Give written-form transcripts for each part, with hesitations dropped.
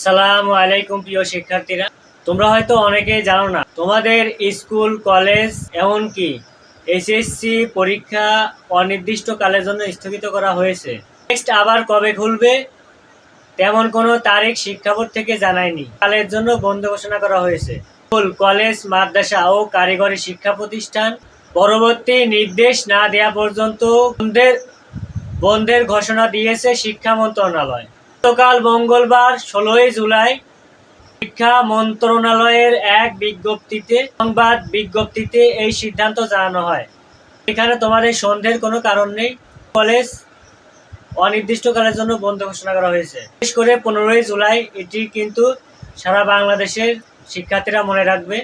আসসালামু আলাইকুম প্রিয় শিক্ষার্থীরা, তোমরা হয়তো অনেকেই জানো না তোমাদের স্কুল, কলেজ, এমনকি এইচএসসি পরীক্ষা অনির্দিষ্টকালের জন্য স্থগিত করা হয়েছে। নেক্সট আবার কবে খুলবে তেমন কোনো তারিখ শিক্ষা বোর্ড থেকে জানায়নি। কালের জন্য বন্ধ ঘোষণা করা হয়েছে। স্কুল, কলেজ, মাদ্রাসা ও কারিগরি শিক্ষা প্রতিষ্ঠান পরবর্তী নির্দেশ না দেওয়া পর্যন্ত বন্ধের ঘোষণা দিয়েছে শিক্ষা মন্ত্রণালয়। গতকাল মঙ্গলবার 16 জুলাই শিক্ষা মন্ত্রণালয়ের এক সংবাদ বিজ্ঞপ্তিতে এই সিদ্ধান্ত জানানো হয়। এখানে তোমাদের সন্দেহের কোনো কারণ নেই। কলেজ অনির্দিষ্টকালের জন্য বন্ধ ঘোষণা করা হয়েছে। বিশেষ করে 15 জুলাই, এটি কিন্তু সারা বাংলাদেশের শিক্ষার্থীরা মনে রাখবে।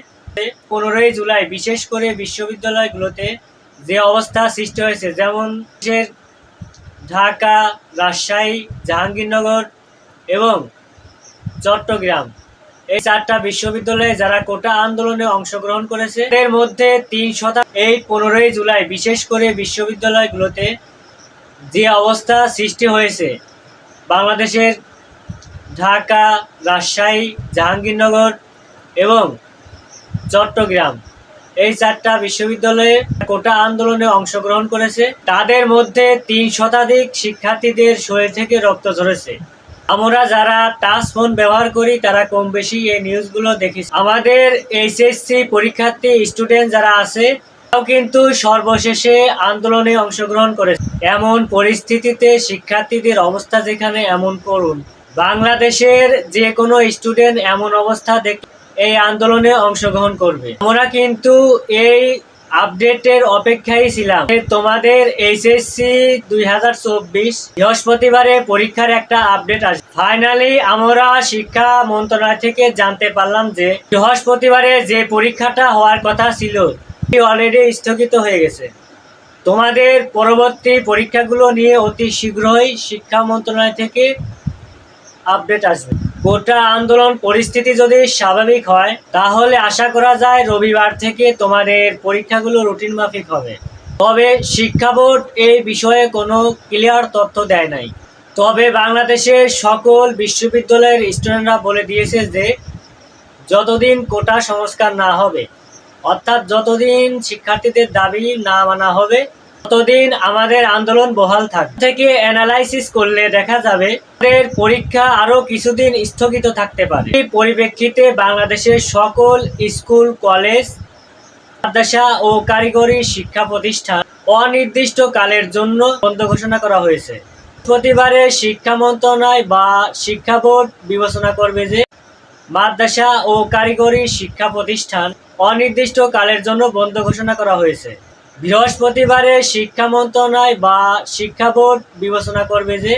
15 জুলাই বিশেষ করে বিশ্ববিদ্যালয়গুলোতে যে অবস্থা সৃষ্টি হয়েছে, যেমন ঢাকা, রাজশাহী, জাহাঙ্গীরনগর এবং চট্টগ্রাম, এই 4টা বিশ্ববিদ্যালয়ে যারা কোটা আন্দোলনে অংশগ্রহণ করেছে এর মধ্যে 3% এই 15 জুলাই বিশেষ করে বিশ্ববিদ্যালয়গুলোতে যে অবস্থা সৃষ্টি হয়েছে, বাংলাদেশের ঢাকা, রাজশাহী, জাহাঙ্গীরনগর এবং চট্টগ্রাম, এই 4টা বিশ্ববিদ্যালয়ে কোটা আন্দোলনে অংশগ্রহণ করেছে। তাদের মধ্যে 3% শিক্ষার্থীদের শরীর থেকে রক্ত ঝরেছে। আমরা যারা টাচ ফোন ব্যবহার করি তারা কম বেশি এই নিউজগুলো দেখেছি। আমাদের এইচএসসি পরীক্ষার্থী স্টুডেন্ট যারা আছে তারাও কিন্তু সর্বশেষে আন্দোলনে অংশগ্রহণ করেছে। এমন পরিস্থিতিতে শিক্ষার্থীদের অবস্থা যেখানে এমন করুন, বাংলাদেশের যে কোনো স্টুডেন্ট এমন অবস্থা দেখে এই আন্দোলনে অংশগ্রহণ করবে। আমরা কিন্তু এই আপডেটের অপেক্ষায় ছিলাম। তোমাদের এইচএসসি 2024 বৃহস্পতিবারে পরীক্ষার একটা আপডেট আসবে। ফাইনালি আমরা শিক্ষা মন্ত্রণালয় থেকে জানতে পারলাম যে বৃহস্পতিবারে যে পরীক্ষাটা হওয়ার কথা ছিল অলরেডি স্থগিত হয়ে গেছে। তোমাদের পরবর্তী পরীক্ষাগুলো নিয়ে অতি শীঘ্রই শিক্ষা মন্ত্রণালয় থেকে আপডেট আসবে। কোটা আন্দোলন পরিস্থিতি যদি স্বাভাবিক হয় তাহলে আশা করা যায় রবিবার থেকে তোমাদের পরীক্ষাগুলো রুটিন মাফিক হবে। তবে শিক্ষা বোর্ড এই বিষয়ে কোনো ক্লিয়ার তথ্য দেয় নাই। তবে বাংলাদেশের সকল বিশ্ববিদ্যালয়ের স্টুডেন্টরা বলে দিয়েছে যে যতদিন কোটা সংস্কার না হবে, অর্থাৎ যতদিন শিক্ষার্থীদের দাবি না মানা হবে, ততদিন আমাদের আন্দোলন বহাল থাকবে। থেকে অ্যানালাইসিস করলে দেখা যাবে আমাদের পরীক্ষা আরো কিছুদিন স্থগিত থাকতে পারে। এই পরিপ্রেক্ষিতে বাংলাদেশের সকল স্কুল, কলেজ, মাদ্রাসা ও কারিগরি শিক্ষা প্রতিষ্ঠান অনির্দিষ্টকালের জন্য বন্ধ ঘোষণা করা হয়েছে। প্রতিবারে শিক্ষা মন্ত্রণালয় বা শিক্ষা বোর্ড বিবেচনা করবে যে মাদ্রাসা ও কারিগরি শিক্ষা প্রতিষ্ঠান অনির্দিষ্টকালের জন্য বন্ধ ঘোষণা করা হয়েছে। বৃহস্পতিবারে শিক্ষা মন্ত্রণালয় বা শিক্ষা বোর্ড বিবেচনা করবে যে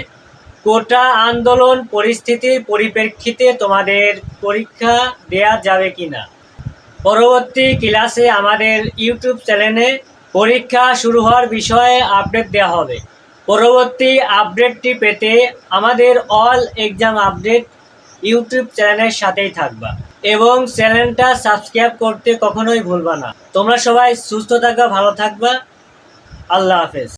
কোটা আন্দোলন পরিস্থিতির পরিপ্রেক্ষিতে তোমাদের পরীক্ষা দেয়া যাবে কিনা। পরবর্তী ক্লাসে আমাদের ইউটিউব চ্যানেলে পরীক্ষা শুরু হওয়ার বিষয়ে আপডেট দেওয়া হবে। পরবর্তী আপডেটটি পেতে আমাদের অল এক্সাম আপডেট ইউটিউব চ্যানেলের সাথেই থাকবা এবং চ্যানেলটা সাবস্ক্রাইব করতে কখনোই ভুলবা না। তোমরা সবাই সুস্থ থাকবা, ভালো থাকবা। আল্লাহ হাফেজ।